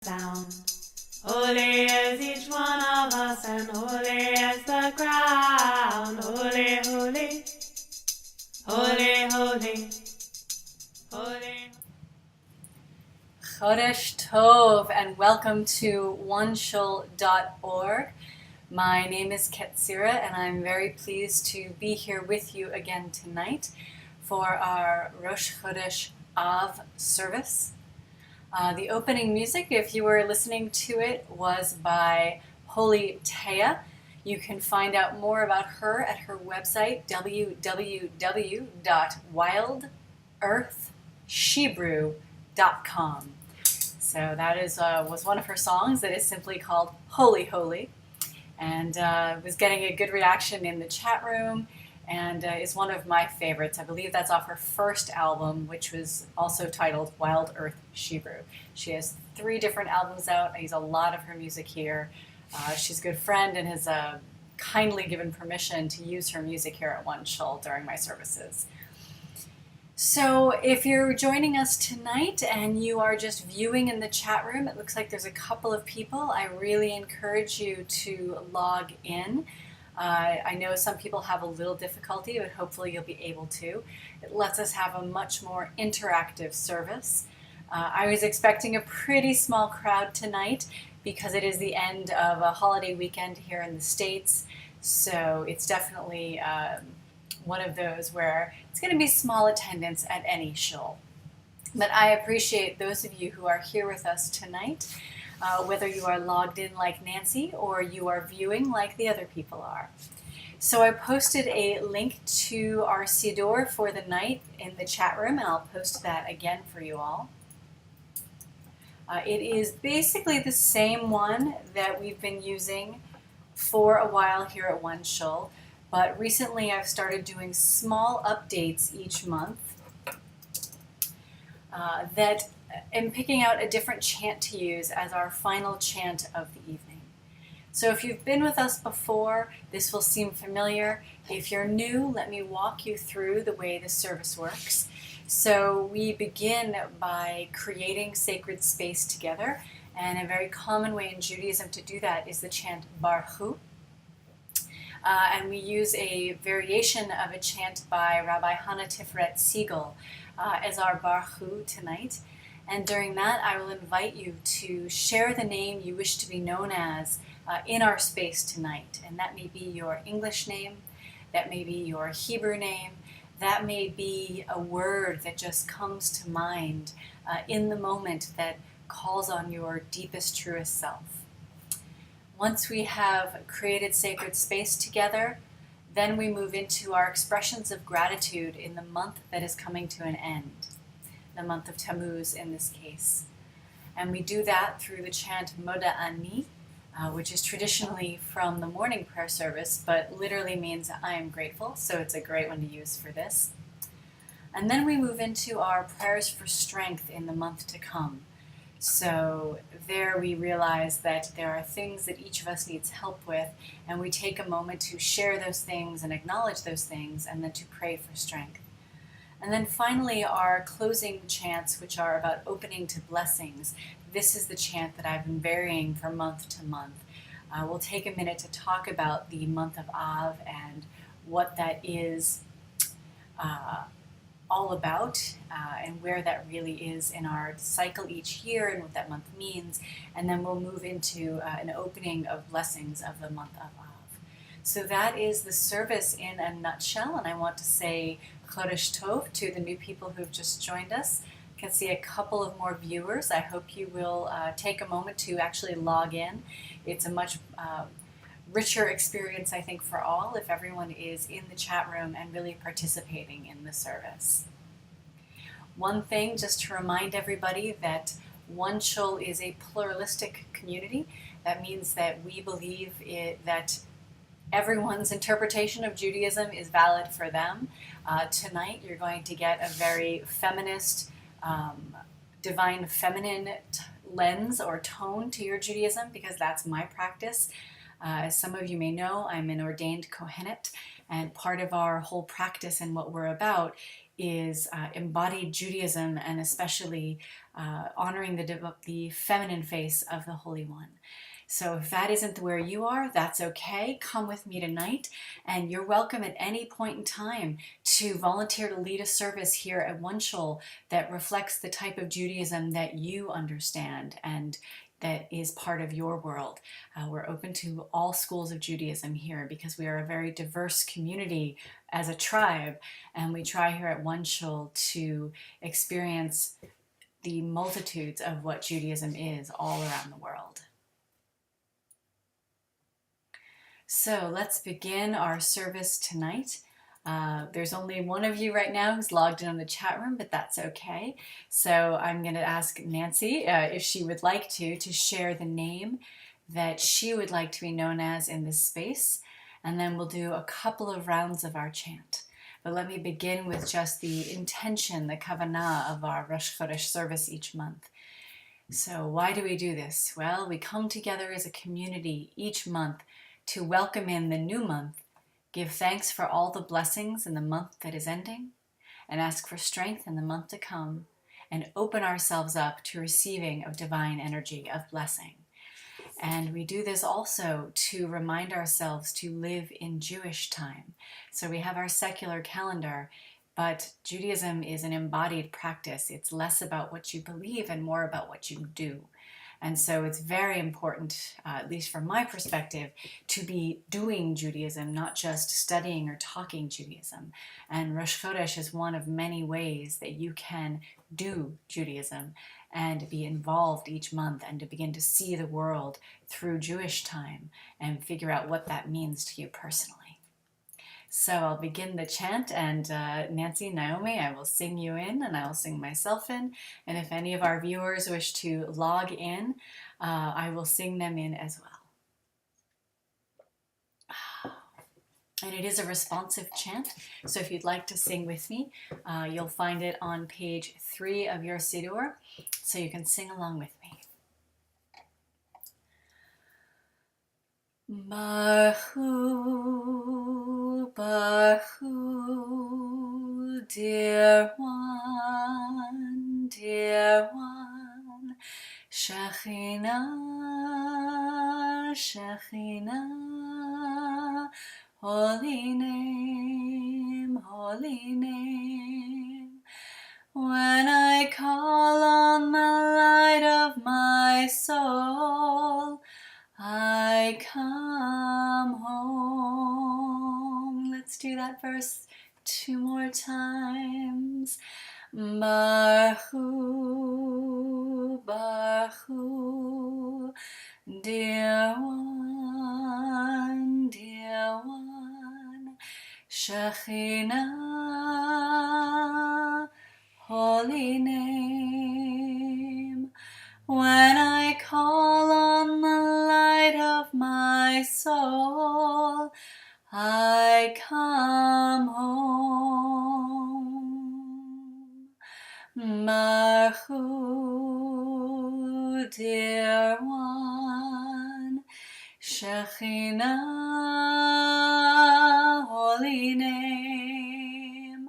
sound. Holy is each one of us, and holy is the ground. Holy, holy, holy, holy, holy. Chodesh Tov, and welcome to OneShul.org. My name is Ketzirah, and I'm very pleased to be here with you again tonight for our Rosh Chodesh AV service. The opening music, if you were listening to it, was by Holy Taya. You can find out more about her at her website, www.wildearthshebrew.com. So that was one of her songs that is simply called Holy Holy, and was getting a good reaction in the chat room, and is one of my favorites. I believe that's off her first album, which was also titled Wild Earth Shebrew. She has 3 different albums out. I use a lot of her music here. She's a good friend and has kindly given permission to use her music here at OneShul during my services. So if you're joining us tonight and you are just viewing in the chat room, it looks like there's a couple of people. I really encourage you to log in. I know some people have a little difficulty, but hopefully you'll be able to. It lets us have a much more interactive service. I was expecting a pretty small crowd tonight because it is the end of a holiday weekend here in the States. So it's definitely one of those where it's going to be small attendance at any shul. But I appreciate those of you who are here with us tonight, whether you are logged in like Nancy or you are viewing like the other people are. So I posted a link to our Siddur for the night in the chat room, and I'll post that again for you all. It is basically the same one that we've been using for a while here at OneShul, but recently I've started doing small updates each month that am picking out a different chant to use as our final chant of the evening. So if you've been with us before, this will seem familiar. If you're new, let me walk you through the way the service works. So we begin by creating sacred space together, and a very common way in Judaism to do that is the chant Baruch Hu. And we use a variation of a chant by Rabbi Hannah Tiferet Siegel as our Baruch Hu tonight. And during that, I will invite you to share the name you wish to be known as in our space tonight. And that may be your English name, that may be your Hebrew name, that may be a word that just comes to mind in the moment that calls on your deepest, truest self. Once we have created sacred space together, then we move into our expressions of gratitude in the month that is coming to an end, the month of Tammuz in this case. And we do that through the chant Moda Ani, which is traditionally from the morning prayer service, but literally means I am grateful, so it's a great one to use for this. And then we move into our prayers for strength in the month to come. So there we realize that there are things that each of us needs help with, and we take a moment to share those things and acknowledge those things, and then to pray for strength. And then finally, our closing chants, which are about opening to blessings. This is the chant that I've been varying from month to month. We'll take a minute to talk about the month of Av and what that is all about, and where that really is in our cycle each year and what that month means. And then we'll move into an opening of blessings of the month of Av. So that is the service in a nutshell, and I want to say Chodesh Tov to the new people who've just joined us. I can see a couple of more viewers. I hope you will take a moment to actually log in. It's a much richer experience, I think, for all if everyone is in the chat room and really participating in the service. One thing, just to remind everybody that OneShul is a pluralistic community. That means that we believe that everyone's interpretation of Judaism is valid for them. Tonight you're going to get a very feminist, divine feminine lens or tone to your Judaism, because that's my practice. As some of you may know, I'm an ordained Kohenet, and part of our whole practice and what we're about is embodied Judaism, and especially honoring the feminine face of the Holy One. So if that isn't where you are, that's okay. Come with me tonight, and you're welcome at any point in time to volunteer to lead a service here at OneShul that reflects the type of Judaism that you understand and that is part of your world. We're open to all schools of Judaism here because we are a very diverse community as a tribe, and we try here at OneShul to experience the multitudes of what Judaism is all around the world. So let's begin our service tonight. There's only one of you right now who's logged in on the chat room, but that's okay. So I'm going to ask Nancy if she would like to share the name that she would like to be known as in this space, and then we'll do a couple of rounds of our chant. But let me begin with just the intention, the kavanah of our Rosh Chodesh service each month. So why do we do this? Well, we come together as a community each month to welcome in the new month, give thanks for all the blessings in the month that is ending, and ask for strength in the month to come, and open ourselves up to receiving of divine energy, of blessing. And we do this also to remind ourselves to live in Jewish time. So we have our secular calendar, but Judaism is an embodied practice. It's less about what you believe and more about what you do. And so it's very important, at least from my perspective, to be doing Judaism, not just studying or talking Judaism. And Rosh Chodesh is one of many ways that you can do Judaism and be involved each month and to begin to see the world through Jewish time and figure out what that means to you personally. So I'll begin the chant, and Nancy, Naomi, I will sing you in and I will sing myself in. And if any of our viewers wish to log in, I will sing them in as well. And it is a responsive chant, so if you'd like to sing with me, you'll find it on page 3 of your Siddur, so you can sing along with me. Baruch Hu, Baruch Hu, dear one, Shekhinah, Shekhinah, holy name, holy name. When I call on the light of my soul, I come home. Let's do that verse 2 more times. Baruch Hu, Baruch Hu, dear one, Shekhinah, holy name. When I call on the light of my soul, I come home. Baruch Hu, dear one, Shekhinah, holy name.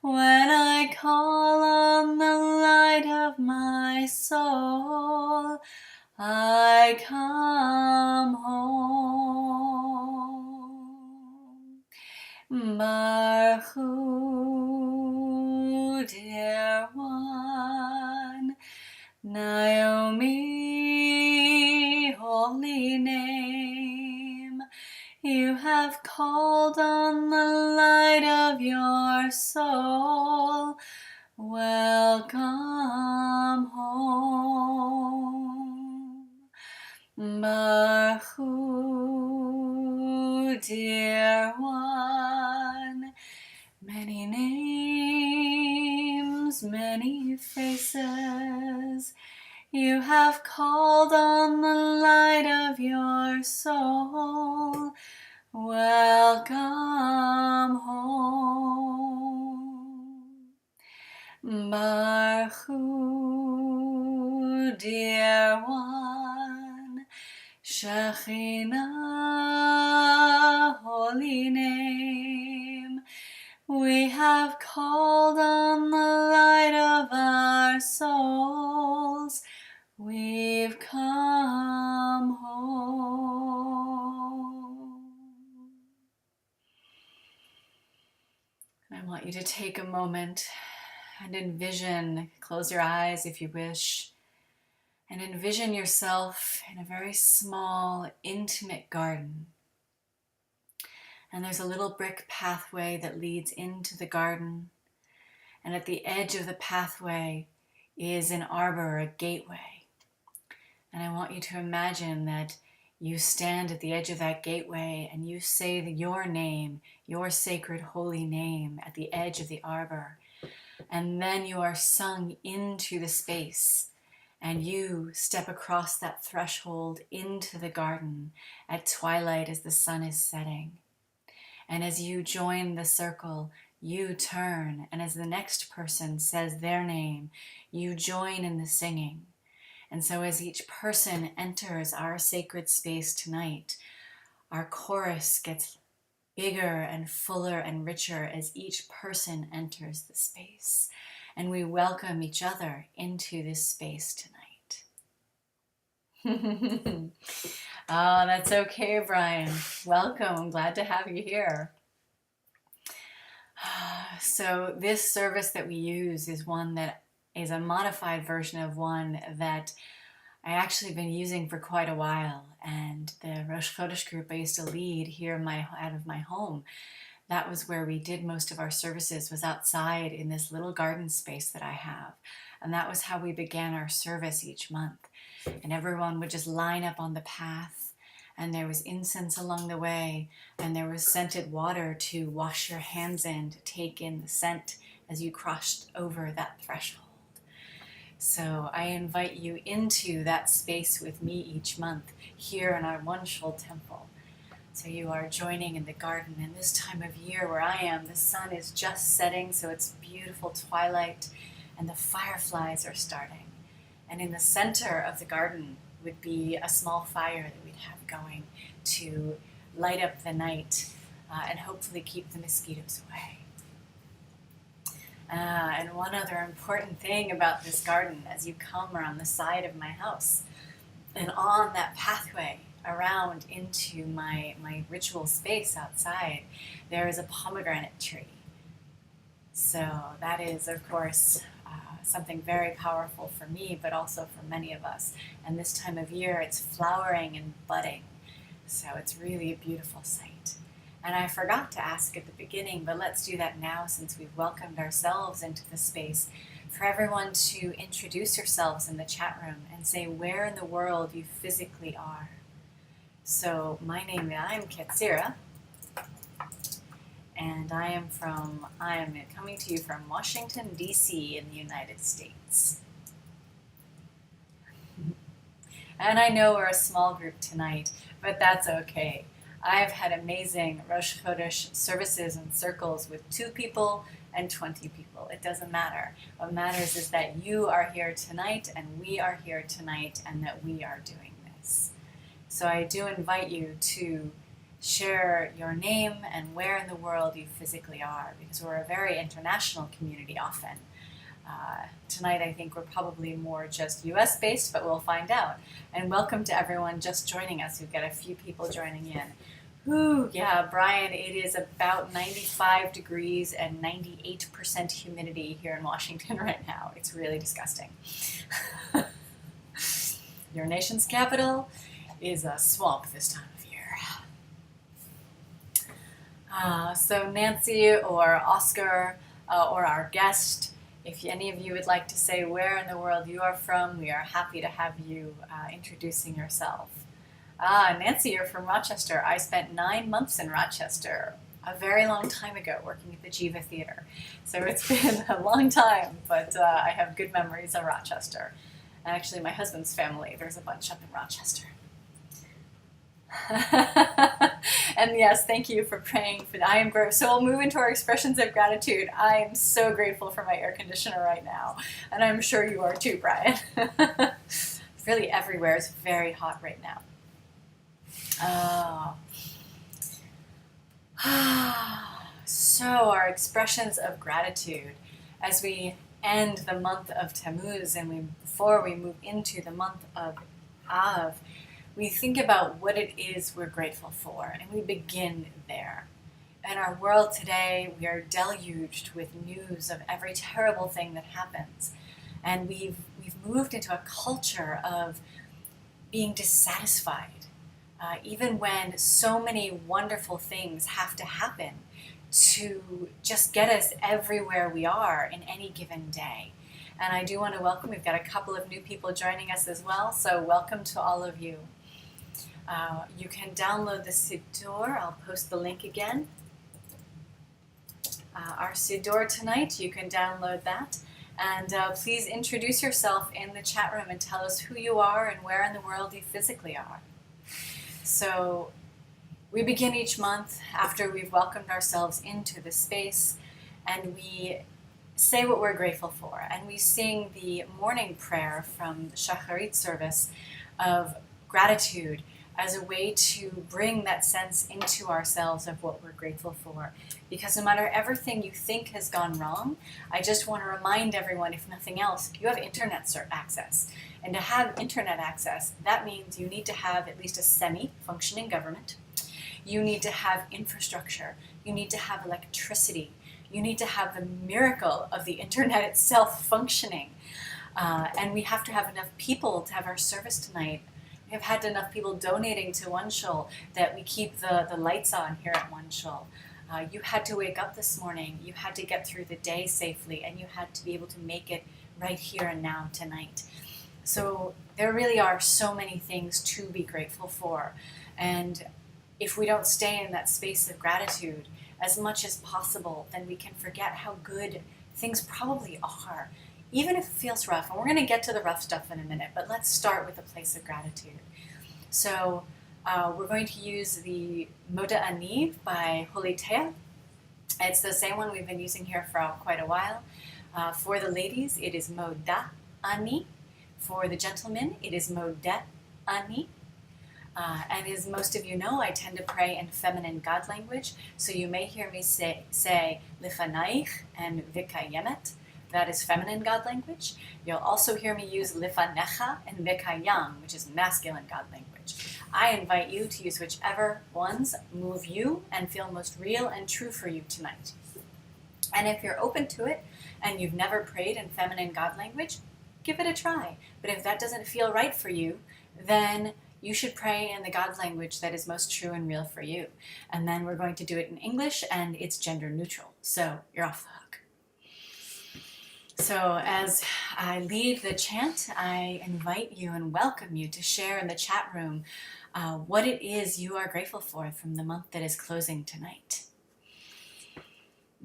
When I call on the light of my soul, I come home. Baruch Hu, dear one, Naomi, holy name. You have called on the light of your soul. Welcome home. Baruch Hu, dear one. Many names, many faces. You have called on the light of your soul. Welcome home. Baruch Hu, dear one, Shekhinah, holy name. We have called on the light of our souls. We've come home. And I want you to take a moment and envision, close your eyes if you wish, and envision yourself in a very small, intimate garden. And there's a little brick pathway that leads into the garden. And at the edge of the pathway is an arbor, a gateway. And I want you to imagine that you stand at the edge of that gateway and you say your name, your sacred holy name at the edge of the arbor. And then you are sung into the space and you step across that threshold into the garden at twilight as the sun is setting. And as you join the circle, you turn, and as the next person says their name, you join in the singing. And so as each person enters our sacred space tonight, our chorus gets bigger and fuller and richer as each person enters the space. And we welcome each other into this space tonight. Oh, that's okay, Brian. Welcome. I'm glad to have you here. So this service that we use is one that is a modified version of one that I actually been using for quite a while. And the Rosh Chodesh group I used to lead here out of my home, that was where we did most of our services, was outside in this little garden space that I have. And that was how we began our service each month. And everyone would just line up on the path, and there was incense along the way, and there was scented water to wash your hands in, to take in the scent as you crossed over that threshold. So I invite you into that space with me each month here in our OneShul temple. So you are joining in the garden, and this time of year where I am, the sun is just setting, so it's beautiful twilight, and the fireflies are starting. And in the center of the garden would be a small fire that we'd have going to light up the night and hopefully keep the mosquitoes away. And one other important thing about this garden, as you come around the side of my house and on that pathway around into my ritual space outside, there is a pomegranate tree. So that is, of course, something very powerful for me, but also for many of us. And this time of year, it's flowering and budding. So it's really a beautiful sight. And I forgot to ask at the beginning, but let's do that now since we've welcomed ourselves into the space, for everyone to introduce yourselves in the chat room and say where in the world you physically are. So I'm Ketzirah, and I am coming to you from Washington, D.C. in the United States. And I know we're a small group tonight, but that's okay. I've had amazing Rosh Chodesh services and circles with 2 people and 20 people. It doesn't matter. What matters is that you are here tonight, and we are here tonight, and that we are doing this. So I do invite you to share your name and where in the world you physically are, because we're a very international community often. Tonight I think we're probably more just US based, but we'll find out. And welcome to everyone just joining us. We've got a few people joining in. Ooh, yeah, Brian, it is about 95 degrees and 98% humidity here in Washington right now. It's really disgusting. Your nation's capital is a swamp this time of year. So Nancy or Oscar or our guest, if any of you would like to say where in the world you are from, we are happy to have you introducing yourself. Nancy, you're from Rochester. I spent 9 months in Rochester a very long time ago working at the Jiva Theater. So it's been a long time, but I have good memories of Rochester. And actually my husband's family, there's a bunch up in Rochester. And yes, thank you for praying for that. I am grateful. So we'll move into our expressions of gratitude. I am so grateful for my air conditioner right now, and I'm sure you are too, Brian. Really everywhere is very hot right now. So our expressions of gratitude as we end the month of Tammuz and before we move into the month of Av, we think about what it is we're grateful for, and we begin there. In our world today, we are deluged with news of every terrible thing that happens, and we've moved into a culture of being dissatisfied, even when so many wonderful things have to happen to just get us everywhere we are in any given day. And I do want to welcome, we've got a couple of new people joining us as well, so welcome to all of you. You can download the Siddur. I'll post the link again. Our Siddur tonight, you can download that. And please introduce yourself in the chat room and tell us who you are and where in the world you physically are. So we begin each month after we've welcomed ourselves into the space, and we say what we're grateful for. And we sing the morning prayer from the Shacharit service of gratitude as a way to bring that sense into ourselves of what we're grateful for. Because no matter everything you think has gone wrong, I just want to remind everyone, if nothing else, you have internet access. And to have internet access, that means you need to have at least a semi-functioning government. You need to have infrastructure. You need to have electricity. You need to have the miracle of the internet itself functioning. And we have to have enough people to have our service tonight. We have had enough people donating to OneShul that we keep the lights on here at OneShul. You had to wake up this morning, you had to get through the day safely, and you had to be able to make it right here and now tonight. So there really are so many things to be grateful for. And if we don't stay in that space of gratitude as much as possible, then we can forget how good things probably are, even if it feels rough. And we're going to get to the rough stuff in a minute, but let's start with a place of gratitude. So we're going to use the Moda Ani by Holy Tea. It's the same one we've been using here for quite a while. For the ladies, it is Moda Ani. For the gentlemen, it is Modet Ani. And as most of you know, I tend to pray in feminine God language, so you may hear me say Lifanaich and Vikayemet. That is feminine God language. You'll also hear me use Lifanecha and Vikayam, which is masculine God language. I invite you to use whichever ones move you and feel most real and true for you tonight. And if you're open to it and you've never prayed in feminine God language, give it a try. But if that doesn't feel right for you, then you should pray in the God language that is most true and real for you. And then we're going to do it in English, and it's gender neutral. So you're off the hook. So as I lead the chant, I invite you and welcome you to share in the chat room what it is you are grateful for from the month that is closing tonight.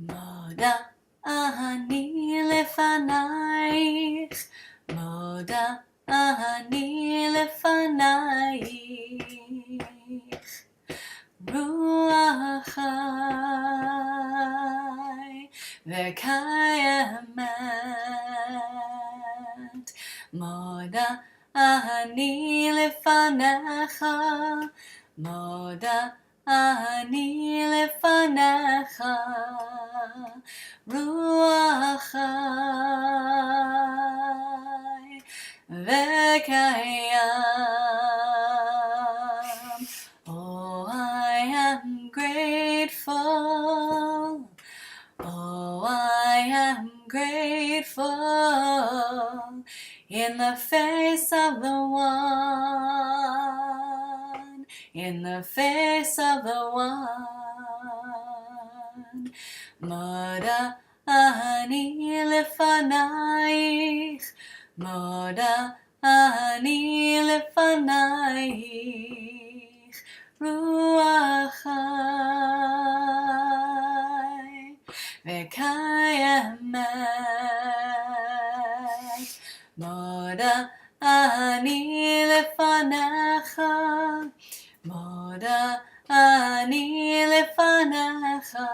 Moda ani lefanayich, Moda ani lefanayich, Ruach Chai v'kayemet, Moda ani lefanecha, Moda ani lefanecha, Ruach Chai v'kayam. Oh, I am grateful. Oh, I am grateful in the face of the one, in the face of the one. Moda ani lefanayich, Moda ani lefanayich, Ruach Chai v'kayemet, Moda ani lefanecha, Moda ani lefanecha,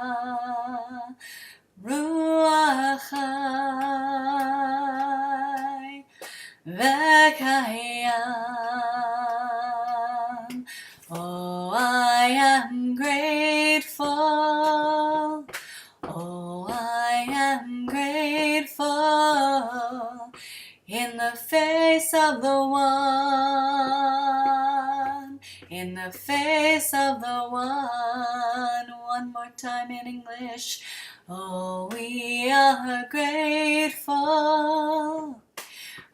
Ruach Chai v'kayam. Oh, I am grateful. in the face of the one. One more time in English. Oh, we are grateful.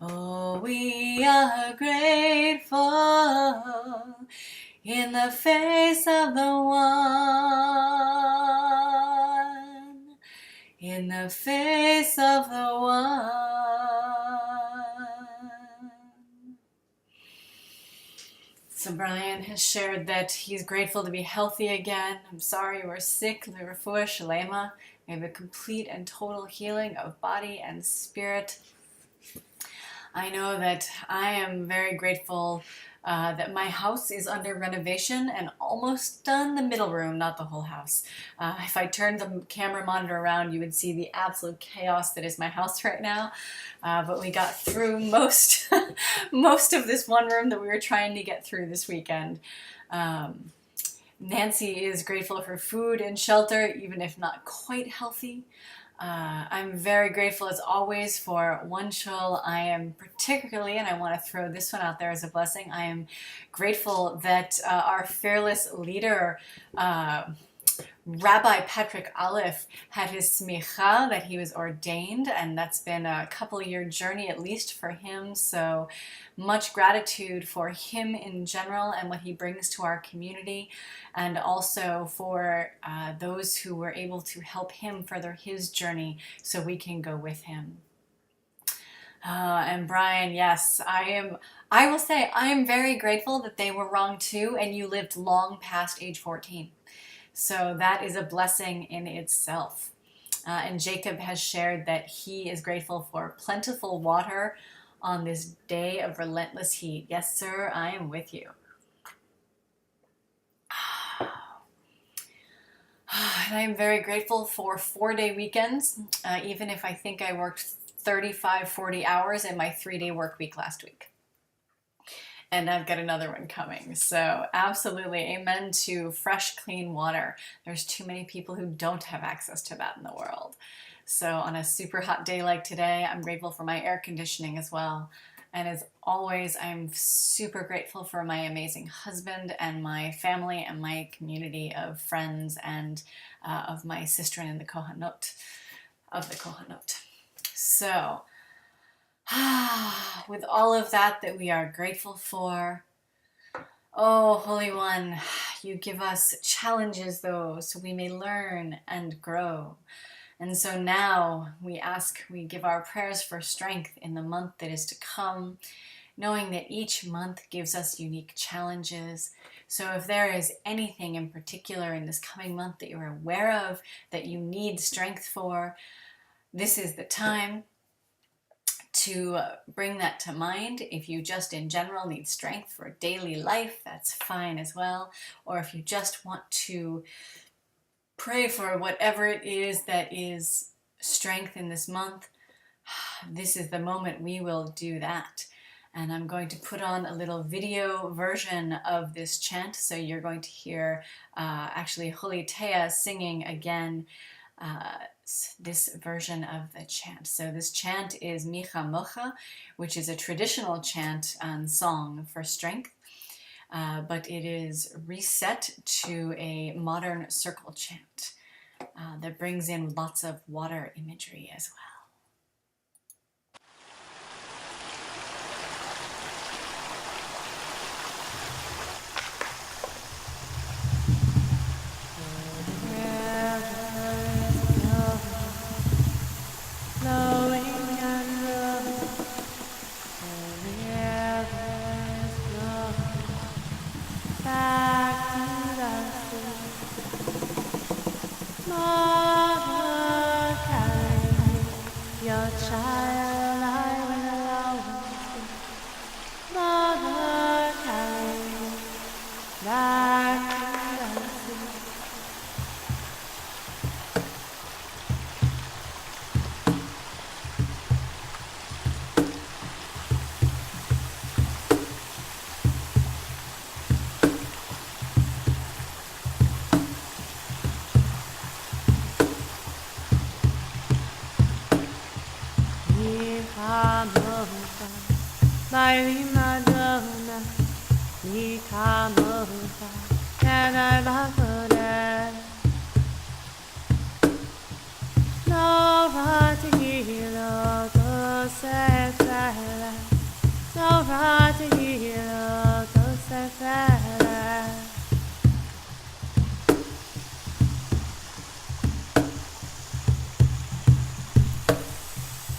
Oh, we are grateful in the face of the one. In the face of the one. So Brian has shared that he's grateful to be healthy again. I'm sorry you were sick. L'refuah shalema. We have a complete and total healing of body and spirit. I know that I am very grateful that my house is under renovation and almost done. The middle room, not the whole house. If I turned the camera monitor around, you would see the absolute chaos that is my house right now. But we got through most of this one room that we were trying to get through this weekend. Nancy is grateful for food and shelter, even if not quite healthy. I'm very grateful as always for OneShul. I am particularly, and I want to throw this one out there as a blessing, I am grateful that our fearless leader, Rabbi Patrick Aleph, had his smicha, that he was ordained, and that's been a couple-year journey at least for him. So much gratitude for him in general and what he brings to our community, and also for those who were able to help him further his journey so we can go with him. And Brian, yes, I will say I am very grateful that they were wrong too, and you lived long past age 14. So that is a blessing in itself. And Jacob has shared that he is grateful for plentiful water on this day of relentless heat. Yes, sir, I am with you. And I am very grateful for 4-day weekends, even if I think I worked 35, 40 hours in my 3-day work week last week. And I've got another one coming. So absolutely, amen to fresh, clean water. There's too many people who don't have access to that in the world. So on a super hot day like today, I'm grateful for my air conditioning as well. And as always, I'm super grateful for my amazing husband and my family and my community of friends and of my sister in the Kohanot, of the Kohanot. So, with all of that we are grateful for, oh, Holy One, you give us challenges, though, so we may learn and grow. And so now we give our prayers for strength in the month that is to come, knowing that each month gives us unique challenges. So if there is anything in particular in this coming month that you're aware of, that you need strength for, this is the time to bring that to mind. If you just in general need strength for daily life, that's fine as well. Or if you just want to pray for whatever it is that is strength in this month, this is the moment we will do that. And I'm going to put on a little video version of this chant, so you're going to hear actually Holy Tea singing again this version of the chant. So this chant is Micha Mocha, which is a traditional chant and song for strength, but it is reset to a modern circle chant that brings in lots of water imagery as well. mi kamocha, nadar bakoda. No ratihilo to sefela, no ratihilo to sefela.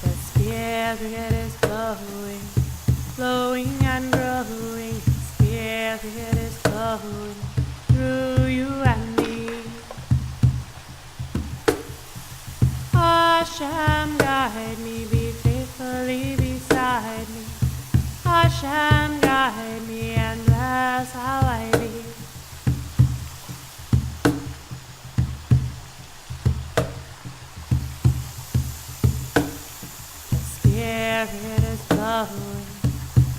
The Spirit is flowing, flowing and growing. The Spirit is flowing through you and me. Hashem, guide me, be faithfully beside me. Hashem, guide me and bless how I be. The Spirit is flowing,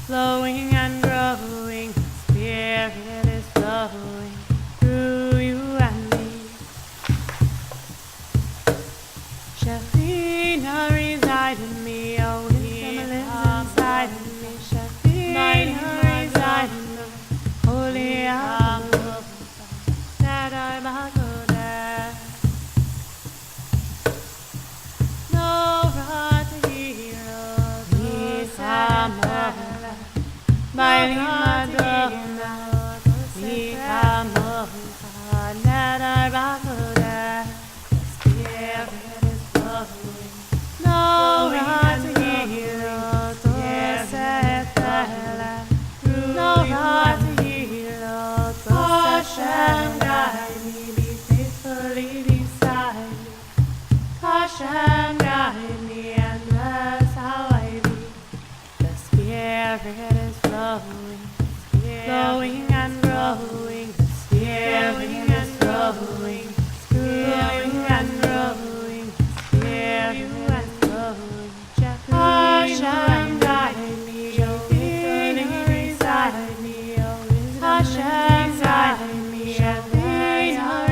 flowing and growing. The Spirit is flowing through you and me. Shekhinah reside in me, oh wisdom lives inside of me. Shekhinah reside in me, holy Abba, Nadar Bakoda. No Ratihiro, Nikamah, Madonna, Nikamah, Nadar Bakoda. Spirit is flowing, no Ratihiro, Tosefela, no Ratihiro, Hashem, guide me, be faithfully beside me. Hashem, guide me and bless how I be. The Spirit is flowing, flowing and growing. The Spirit is flowing, growing and growing. The Spirit is flowing. Hashem, guide me, oh wisdom reside me, oh wisdom. Hashem, guide me, and bless how I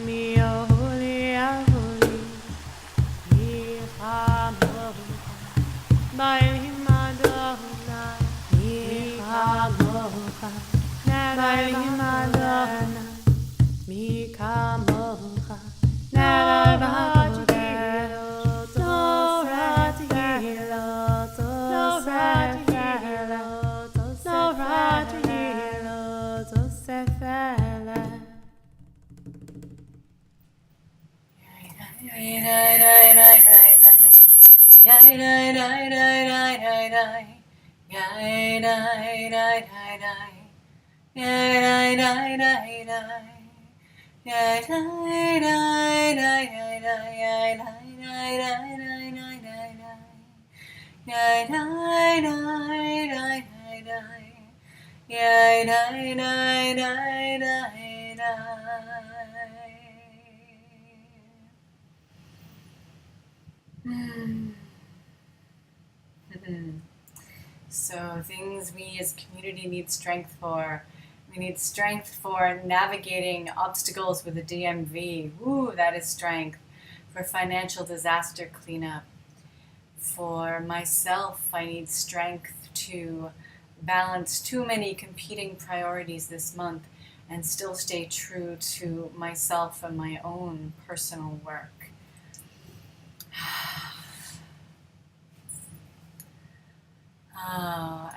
be. Oh holy, oh holy. Baili Madonna, Mikamocha, Baili Madonna, Mikamocha, Narabatihilo, no Ratihilo, no Ratihilo, no Ratihilo, to Sefela. So things we as community need strength for. We need strength for navigating obstacles with the DMV. Woo, that is strength. For financial disaster cleanup. For myself, I need strength to balance too many competing priorities this month and still stay true to myself and my own personal work.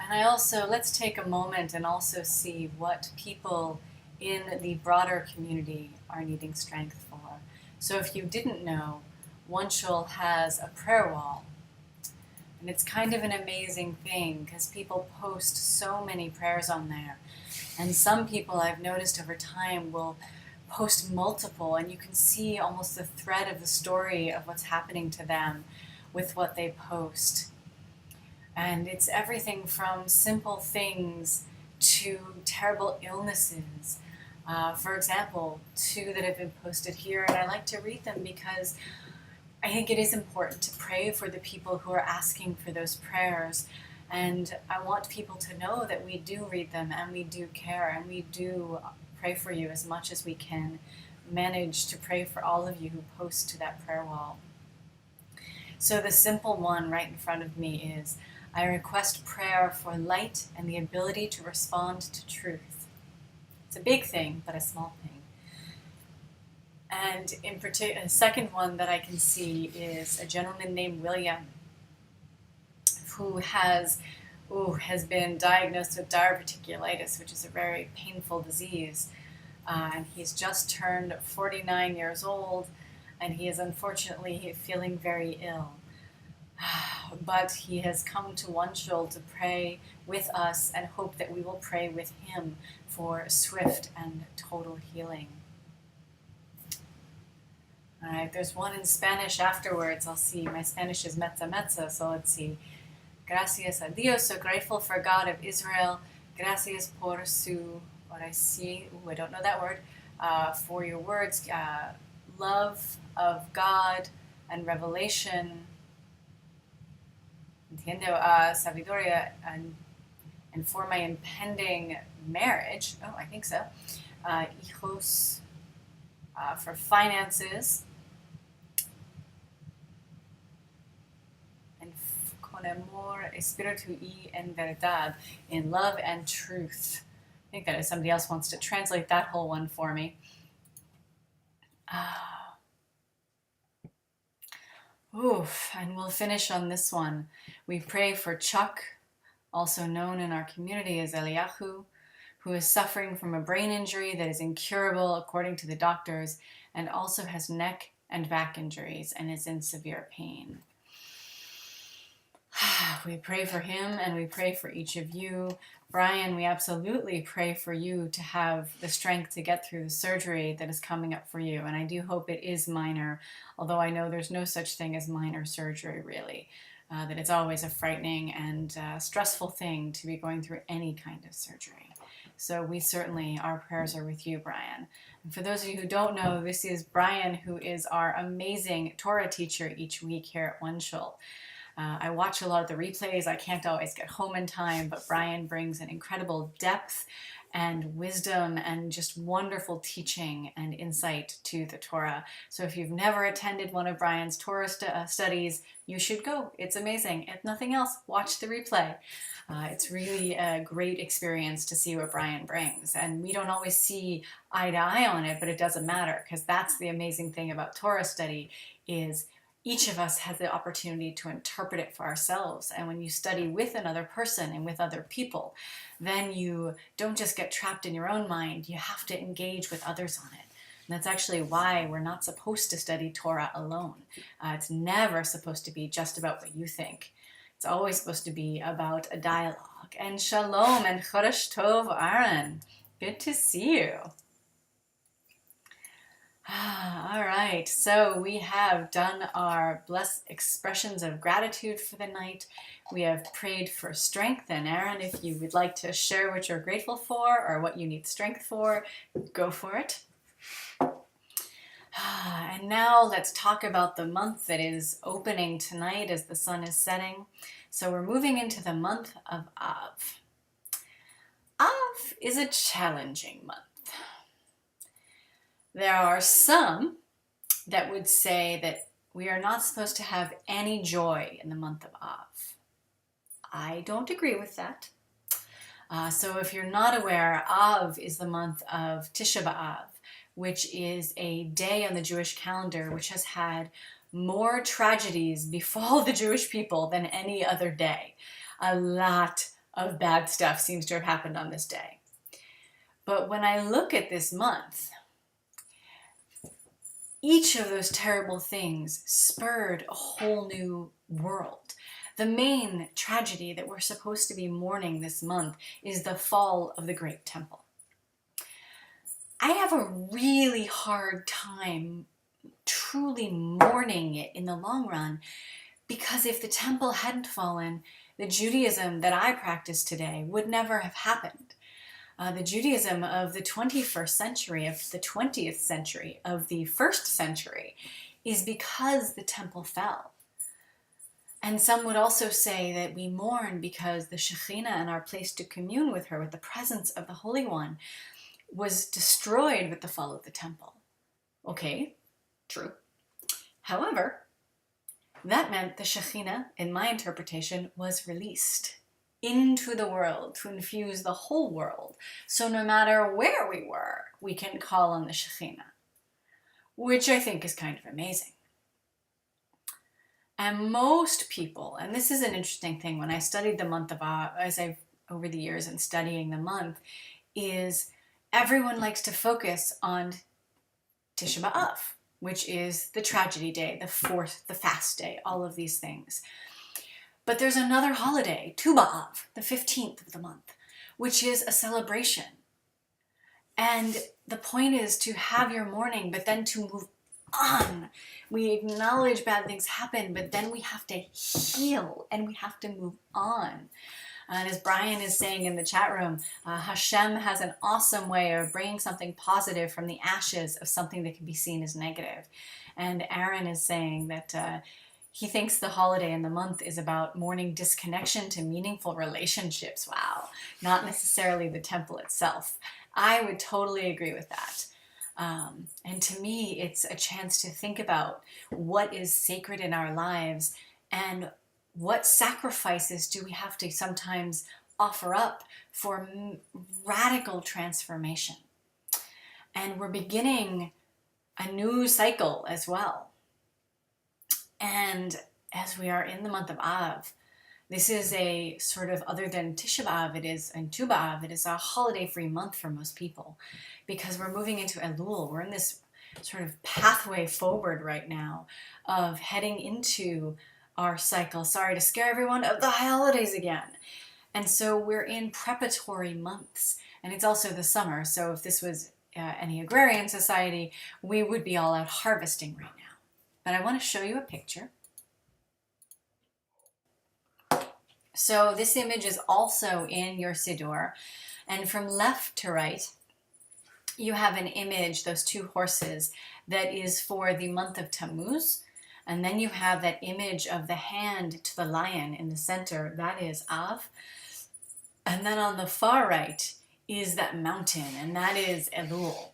And I also, let's take a moment and also see what people in the broader community are needing strength for. So if you didn't know, OneShul has a prayer wall. And it's kind of an amazing thing because people post so many prayers on there. And some people I've noticed over time will post multiple, and you can see almost the thread of the story of what's happening to them with what they post. And it's everything from simple things to terrible illnesses. For example, 2 that have been posted here, and I like to read them because I think it is important to pray for the people who are asking for those prayers. And I want people to know that we do read them and we do care and we do pray for you as much as we can manage to pray for all of you who post to that prayer wall. So the simple one right in front of me is, I request prayer for light and the ability to respond to truth. It's a big thing, but a small thing. And in particular, the second one that I can see is a gentleman named William, who has been diagnosed with diverticulitis, which is a very painful disease. And he's just turned 49 years old, and he is unfortunately feeling very ill. But he has come to OneShul to pray with us and hope that we will pray with him for swift and total healing. All right, there's one in Spanish afterwards. I'll see. My Spanish is metza metza, so let's see. Gracias a Dios, so grateful for God of Israel. Gracias por su oración. I don't know that word. For your words, love of God and revelation. Entiendo, sabiduría, and for my impending marriage. Oh, I think so. Hijos, for finances. And con amor, espíritu y en verdad, in love and truth. I think that if somebody else wants to translate that whole one for me. And we'll finish on this one. We pray for Chuck, also known in our community as Eliyahu, who is suffering from a brain injury that is incurable according to the doctors, and also has neck and back injuries and is in severe pain. We pray for him, and we pray for each of you. Brian, we absolutely pray for you to have the strength to get through the surgery that is coming up for you. And I do hope it is minor, although I know there's no such thing as minor surgery, really. That it's always a frightening and stressful thing to be going through any kind of surgery. So we certainly, our prayers are with you, Brian. And for those of you who don't know, this is Brian, who is our amazing Torah teacher each week here at OneShul. I watch a lot of the replays. I can't always get home in time, but Brian brings an incredible depth and wisdom and just wonderful teaching and insight to the Torah. So if you've never attended one of Brian's Torah studies, you should go. It's amazing. If nothing else, watch the replay. It's really a great experience to see what Brian brings. And we don't always see eye to eye on it, but it doesn't matter, because that's the amazing thing about Torah study is each of us has the opportunity to interpret it for ourselves. And when you study with another person and with other people, then you don't just get trapped in your own mind. You have to engage with others on it. And that's actually why we're not supposed to study Torah alone. It's never supposed to be just about what you think. It's always supposed to be about a dialogue. And shalom and chodesh tov, Aaron. Good to see you. All right, so we have done our blessed expressions of gratitude for the night. We have prayed for strength, and Aaron, if you would like to share what you're grateful for or what you need strength for, go for it. And now let's talk about the month that is opening tonight as the sun is setting. So we're moving into the month of Av. Av is a challenging month. There are some that would say that we are not supposed to have any joy in the month of Av. I don't agree with that. So if you're not aware, Av is the month of Tisha B'Av, which is a day on the Jewish calendar which has had more tragedies befall the Jewish people than any other day. A lot of bad stuff seems to have happened on this day. But when I look at this month, each of those terrible things spurred a whole new world. The main tragedy that we're supposed to be mourning this month is the fall of the Great Temple. I have a really hard time truly mourning it in the long run, because if the temple hadn't fallen, the Judaism that I practice today would never have happened. The Judaism of the 21st century, of the 20th century, of the 1st century, is because the temple fell. And some would also say that we mourn because the Shekhinah and our place to commune with her, with the presence of the Holy One, was destroyed with the fall of the temple. Okay, true. However, that meant the Shekhinah, in my interpretation, was released into the world to infuse the whole world. So no matter where we were, we can call on the Shekhinah, which I think is kind of amazing. And most people, and this is an interesting thing when I studied the month of Av, over the years and studying the month, is everyone likes to focus on Tisha B'Av, which is the tragedy day, the fourth, the fast day, all of these things. But there's another holiday, Tu B'Av, the 15th of the month, which is a celebration. And the point is to have your mourning, but then to move on. We acknowledge bad things happen, but then we have to heal and we have to move on. And as Brian is saying in the chat room, Hashem has an awesome way of bringing something positive from the ashes of something that can be seen as negative. And Aaron is saying that he thinks the holiday and the month is about mourning disconnection to meaningful relationships. Wow, not necessarily the temple itself. I would totally agree with that. And to me, it's a chance to think about what is sacred in our lives and what sacrifices do we have to sometimes offer up for radical transformation. And we're beginning a new cycle as well. And as we are in the month of Av, this is a sort of, other than Tisha B'Av, and Tu B'Av, it is a holiday-free month for most people because we're moving into Elul. We're in this sort of pathway forward right now of heading into our cycle, sorry to scare everyone, of the holidays again. And so we're in preparatory months, and it's also the summer. So if this was any agrarian society, we would be all out harvesting right now. But I want to show you a picture. So this image is also in your Siddur, and from left to right, you have an image, those two horses, that is for the month of Tammuz. And then you have that image of the hand to the lion in the center, that is Av. And then on the far right is that mountain, and that is Elul.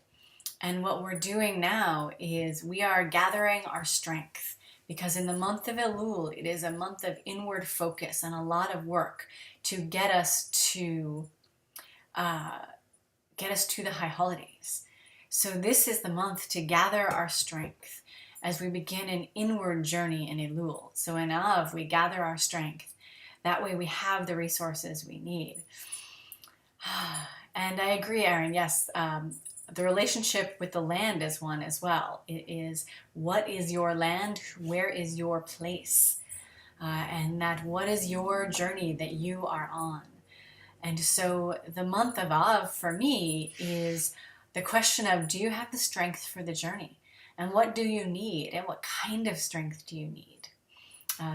And what we're doing now is we are gathering our strength, because in the month of Elul, it is a month of inward focus and a lot of work to get us to the high holidays. So this is the month to gather our strength as we begin an inward journey in Elul. So in Av, we gather our strength. That way we have the resources we need. And I agree, Aaron, yes, the relationship with the land is one as well. It is, what is your land? Where is your place? And that what is your journey that you are on? And so the month of Av for me is the question of, do you have the strength for the journey? And what do you need? And what kind of strength do you need?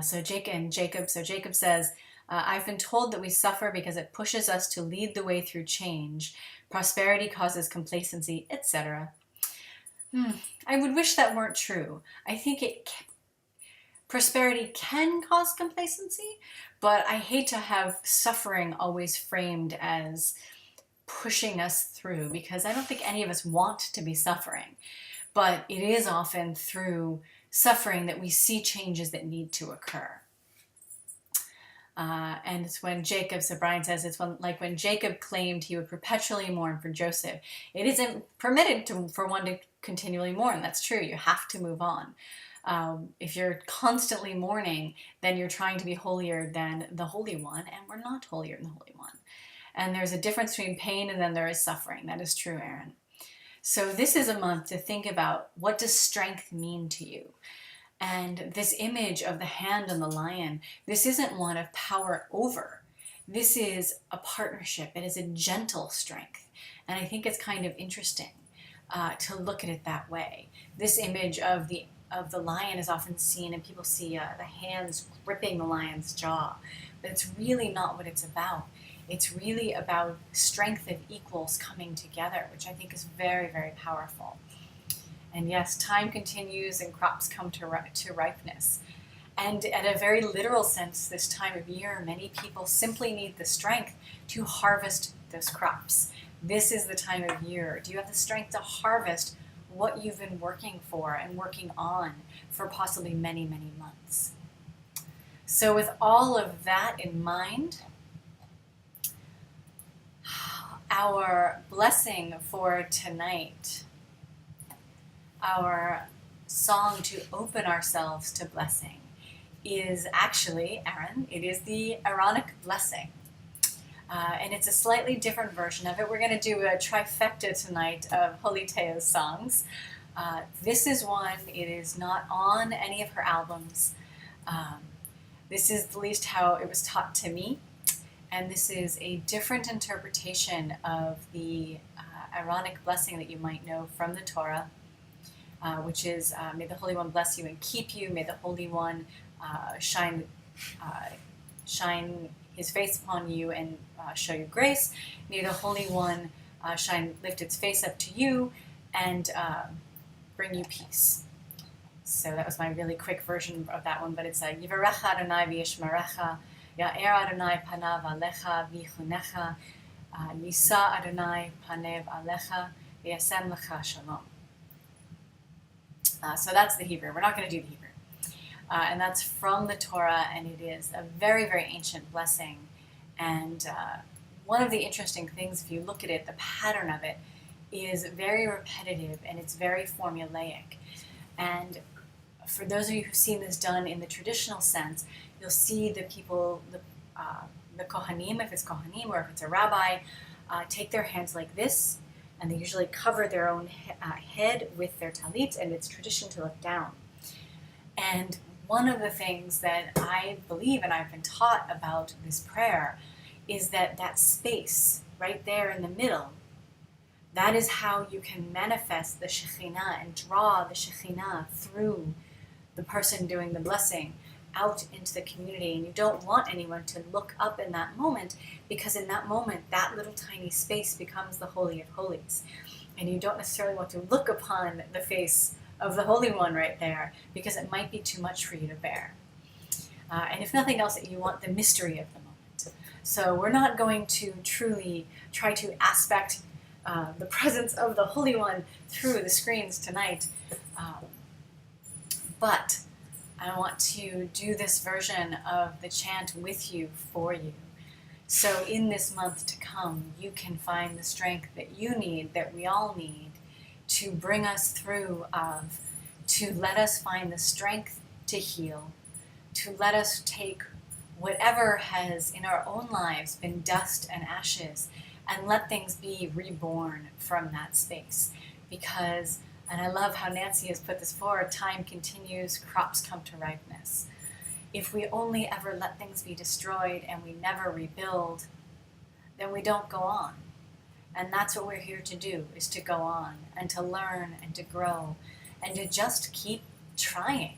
So Jacob says, I've been told that we suffer because it pushes us to lead the way through change. Prosperity causes complacency, etc. I would wish that weren't true. I think prosperity can cause complacency, but I hate to have suffering always framed as pushing us through, because I don't think any of us want to be suffering. But it is often through suffering that we see changes that need to occur. And it's when Jacob, so Brian says, it's when Jacob claimed he would perpetually mourn for Joseph. It isn't permitted for one to continually mourn. That's true. You have to move on. If you're constantly mourning, then you're trying to be holier than the Holy One, and we're not holier than the Holy One. And there's a difference between pain and then there is suffering. That is true, Aaron. So this is a month to think about, what does strength mean to you? And this image of the hand on the lion, this isn't one of power over. This is a partnership. It is a gentle strength. And I think it's kind of interesting to look at it that way. This image of the lion is often seen, and people see the hands gripping the lion's jaw. But it's really not what it's about. It's really about strength of equals coming together, which I think is very, very powerful. And yes, time continues and crops come to ripeness. And at a very literal sense, this time of year, many people simply need the strength to harvest those crops. This is the time of year. Do you have the strength to harvest what you've been working for and working on for possibly many, many months? So with all of that in mind, our blessing for tonight, our song to open ourselves to blessing, is actually, Aaron, it is the Aaronic blessing. And it's a slightly different version of it. We're going to do a trifecta tonight of Holy Teo's songs. This is one, it is not on any of her albums. This is at least how it was taught to me. And this is a different interpretation of the Aaronic blessing that you might know from the Torah, which is, may the Holy One bless you and keep you. May the Holy One shine his face upon you and show you grace. May the Holy One lift its face up to you and bring you peace. So that was my really quick version of that one, but it's Yivarecha Adonai v'yishmerecha, Ya'er Adonai panav alecha v'yichunecha, Yisa Adonai panev alecha v'yasem lecha shalom. So that's the Hebrew. We're not going to do the Hebrew. And that's from the Torah, and it is a very, very ancient blessing. And one of the interesting things, if you look at it, the pattern of it is very repetitive and it's very formulaic. And for those of you who've seen this done in the traditional sense, you'll see the people, the Kohanim, if it's Kohanim or if it's a rabbi, take their hands like this, and they usually cover their own head with their talit, and it's tradition to look down. And one of the things that I believe and I've been taught about this prayer is that space right there in the middle, that is how you can manifest the Shekhinah and draw the Shekhinah through the person doing the blessing out into the community. And you don't want anyone to look up in that moment, because in that moment, that little tiny space becomes the Holy of Holies. And you don't necessarily want to look upon the face of the Holy One right there, because it might be too much for you to bear. And if nothing else, you want the mystery of the moment. So we're not going to truly try to aspect the presence of the Holy One through the screens tonight. But I want to do this version of the chant with you, for you. So in this month to come, you can find the strength that you need, that we all need, to bring us through to let us find the strength to heal, to let us take whatever has in our own lives been dust and ashes and let things be reborn from that space. Because, and I love how Nancy has put this forward, time continues, crops come to ripeness. If we only ever let things be destroyed and we never rebuild, then we don't go on. And that's what we're here to do, is to go on and to learn and to grow and to just keep trying.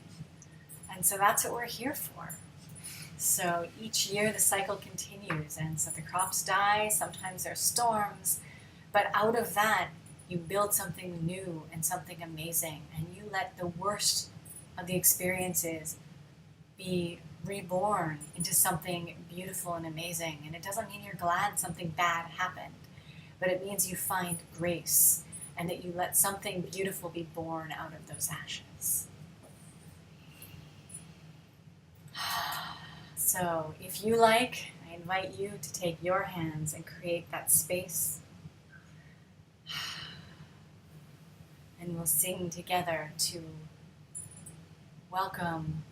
And so that's what we're here for. So each year the cycle continues, and so the crops die, sometimes there's storms, but out of that you build something new and something amazing, and you let the worst of the experiences be reborn into something beautiful and amazing. And it doesn't mean you're glad something bad happened, but it means you find grace and that you let something beautiful be born out of those ashes. So if you like, I invite you to take your hands and create that space. And we'll sing together to welcome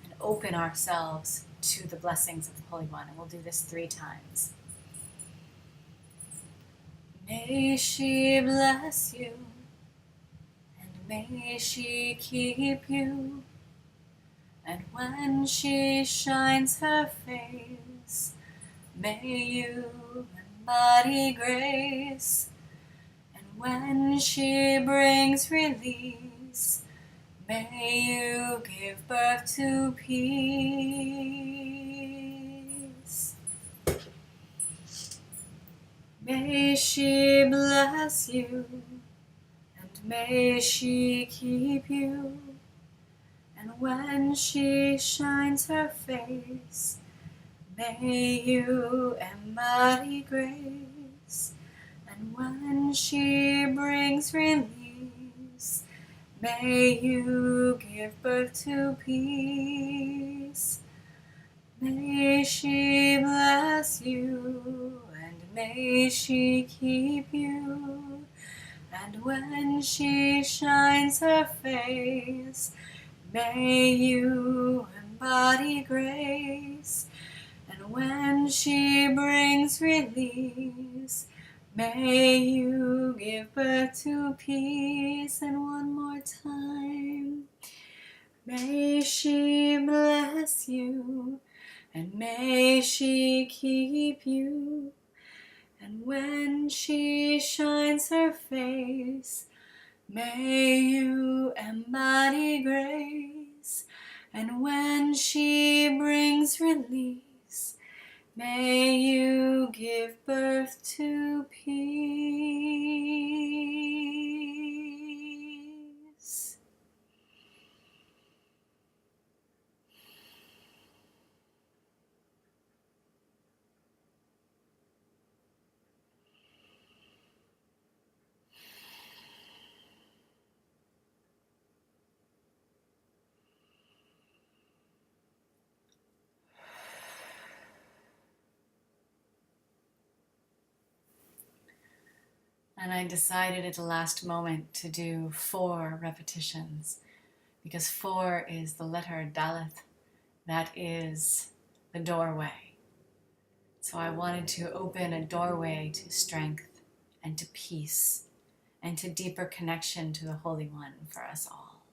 and open ourselves to the blessings of the Holy One. And we'll do this 3 times. May she bless you, and may she keep you, and when she shines her face, may you embody grace, and when she brings release, may you give birth to peace. May she bless you, and may she keep you, and when she shines her face, may you embody grace, and when she brings release, may you give birth to peace. May she bless you, and may she keep you. And when she shines her face, may you embody grace. And when she brings release, may you give birth to peace. And one more time, may she bless you, and may she keep you. And when she shines her face, may you embody grace. And when she brings release, may you give birth to peace. And I decided at the last moment to do 4 repetitions, because 4 is the letter Daleth, that is the doorway. So I wanted to open a doorway to strength and to peace and to deeper connection to the Holy One for us all.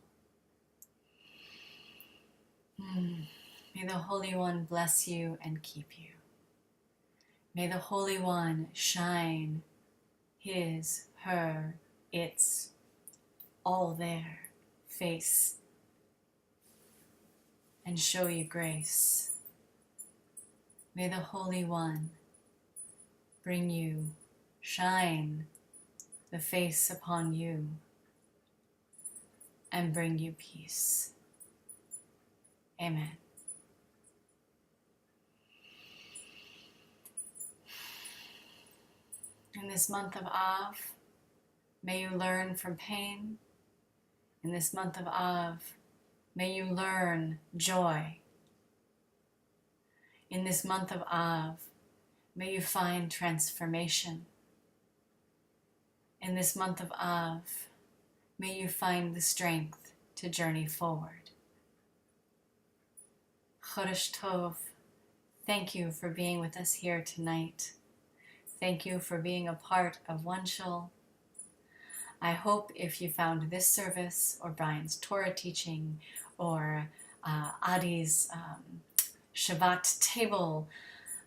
May the Holy One bless you and keep you. May the Holy One shine his, her, its, all there face and show you grace. May the Holy One bring you, shine the face upon you and bring you peace. Amen. In this month of Av, may you learn from pain. In this month of Av, may you learn joy. In this month of Av, may you find transformation. In this month of Av, may you find the strength to journey forward. Chodesh Tov, thank you for being with us here tonight. Thank you for being a part of OneShul. I hope if you found this service or Brian's Torah teaching or Adi's Shabbat table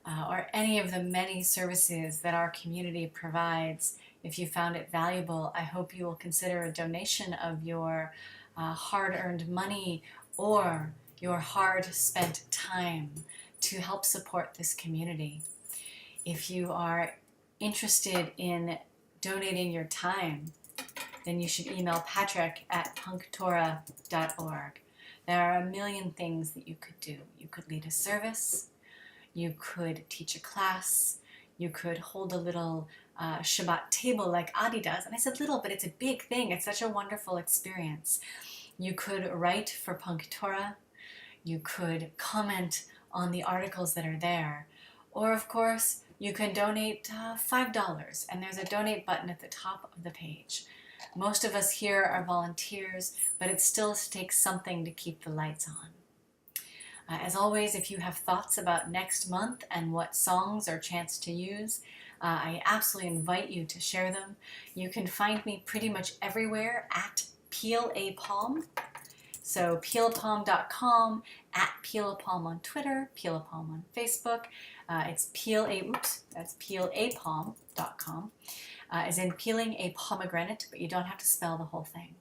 or any of the many services that our community provides, if you found it valuable, I hope you will consider a donation of your hard-earned money or your hard-spent time to help support this community. If you are interested in donating your time, then you should email patrick@punktorah.org. There are a million things that you could do. You could lead a service, you could teach a class, you could hold a little Shabbat table like Adi does. And I said little, but it's a big thing. It's such a wonderful experience. You could write for punktorah. You could comment on the articles that are there. Or, of course, you can donate $5, and there's a donate button at the top of the page. Most of us here are volunteers, but it still takes something to keep the lights on. As always, if you have thoughts about next month and what songs or chants to use, I absolutely invite you to share them. You can find me pretty much everywhere at Peel a Palm. So peelapalm.com, at Peel a Palm on Twitter, Peel a Palm on Facebook. It's peelapalm.com, as in peeling a pomegranate, but you don't have to spell the whole thing.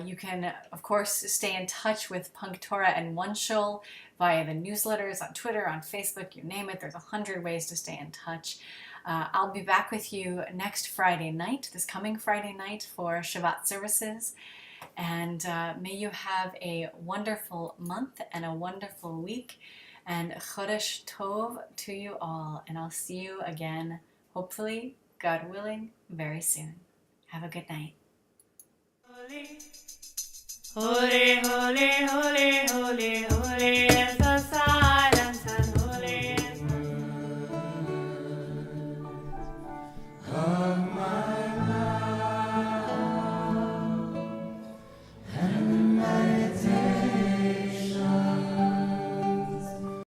You can, of course, stay in touch with punktorah and OneShul via the newsletters on Twitter, on Facebook, you name it. There's 100 ways to stay in touch. I'll be back with you next Friday night, this coming Friday night, for Shabbat services. And may you have a wonderful month and a wonderful week. And Chodesh Tov to you all. And I'll see you again, hopefully, God willing, very soon. Have a good night. Holy, holy, holy, holy, holy, holy.